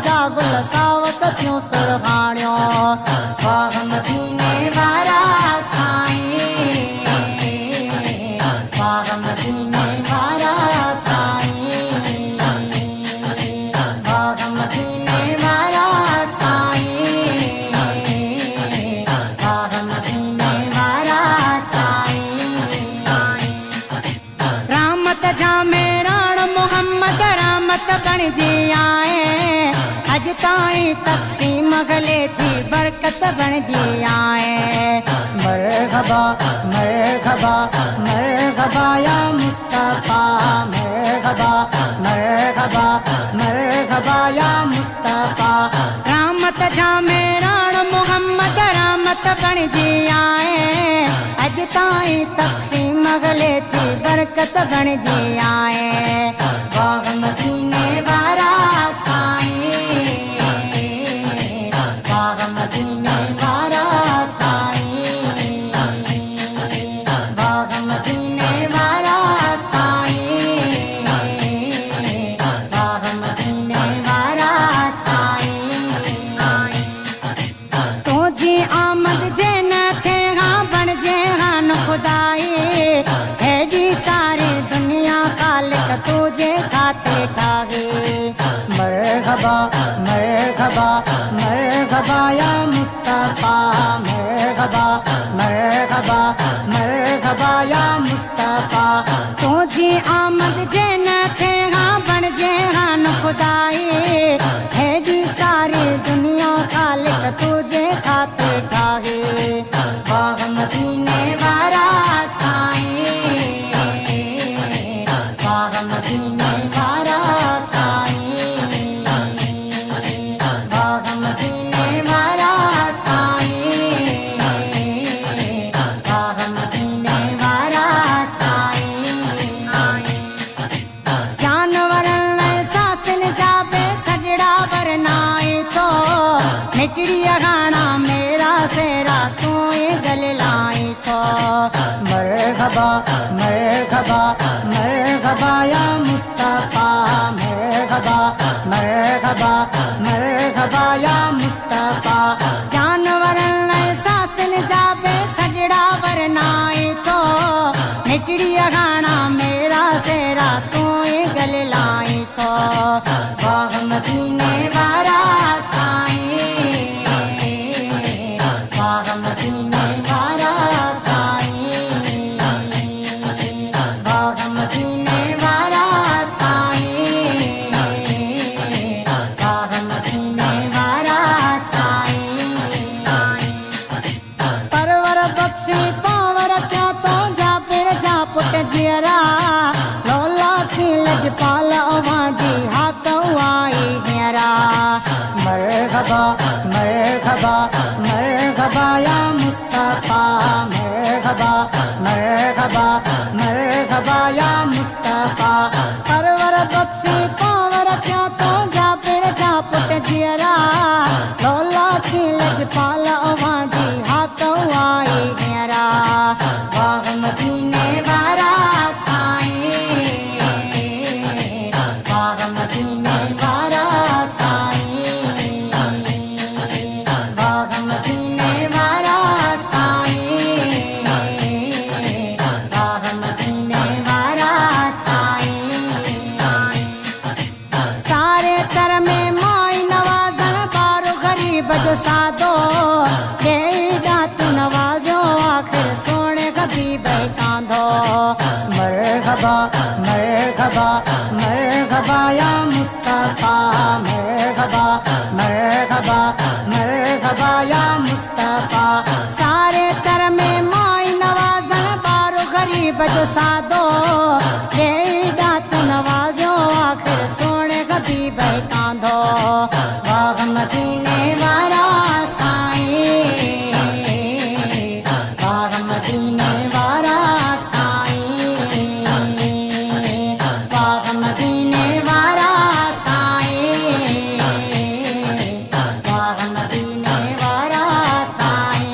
जा गुल सावक क्यों सुरहाण्यो बाग मदीने वारा साईं बाग मदीने वारा साईं बाग मदीने वारा साईं बाग मदीने वारा साईं रामत जामे राण मोहम्मद रामत बण जी आए अज ताईं तक़सीम गले जी बरकत बण जी आए मरहबा मरहबा मरहबा या मुस्तफा मरहबा मरहबा मरहबा या मुस्तफा रामत जामे राण मोहम्मद रामत बण जी आए अज ताईं तक़सीम गले जी बरकत बण जी आए बाग मदीने वारा साईं बाग मदीने वारा साईं बाग मदीने वारा साईं बाग मदीने वारा साईं तुझी आमद जे न थे हाँ बण जे हान खुदाई हेडी सारी दुनिया खालिक तुझे खाते ठाहे मरहबा मरहबा मरहबा या मुस्तफा मरहबा मरहबा मरहबा या मुस्तफा तुझी आमद जे न थे हाँ बण जे हान खुदाई हेडी सारी दुनिया खालिक तुझे खाते ठाहे बाग मदीने वारा साईं बाग मदीने वारा साईं बाग मदीने वारा साईं बाग मदीने वारा साईं जानवरन सासिन जाबे सजड़ा वरनाए तो मिटड़ी गाना मेरा सेरा तू गल लाई तो मरहबा मरहबा मरहबा या मुस्तफा मरहबा मरहबा मरहबा या मुस्तफा जानवरन सासिन जाबे सजड़ा वरनाए तो मिटड़ी गाना मेरा सेरा तू गल लाई तो बाग मदीने वारा साईं बाग मदीने वारा साईं बाग मदीने वारा साईं बाग मदीने वारा साईं परवर बख्शी पावर क्या तो जा फिर जा पुट जियरा लोला की लजपाल जी हाथ आई हेरा मरहबा मरहबा मरहबा या मुस्तफा मरहबा मरहबा मरहबा या मुस्तफा परवर बख्शी पावर क्या तो जा फिर जा पुट जियरा लोला की लजपाल जी हाथ आई हेरा बाग मदीने वारा साईं बाग मदीने वारा साईं बाग मदीने वारा साईं बाग मदीने वारा साईं सारे तर में माई नवाजन बारो गरीब जो सादो के दात नवाजो आखिर सोने कभी बैकांधो मरहबा मरहबा मरहबा या मुस्तफा मरहबा मरहबा मरहबा या मुस्तफा सारे तर में माई नवाजन बारो गरीब जो सादो के दात नवाजो आखिर सोने कभी बैकांधो बाग मदीने वारा साईं बाग मदीने वारा साईं बाग मदीने वारा साईं बाग मदीने वारा साईं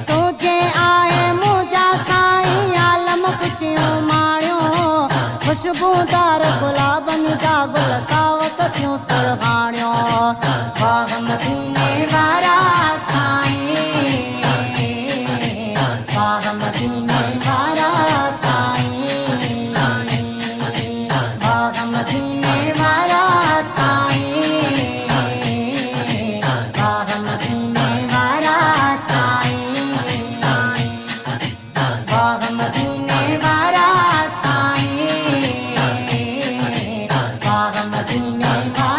तुझे आए मुझा साईं आलम खुशियों माणियो खुशबूदार गुलाबन जा गुल सावक क्यों सुरहाणियो बाग मदीने वारा साईं बाग मदीने वारा साईं बाग मदीने वारा साईं बाग मदीने वारा साईं बाग मदीने वारा साईं बाग मदीने वारा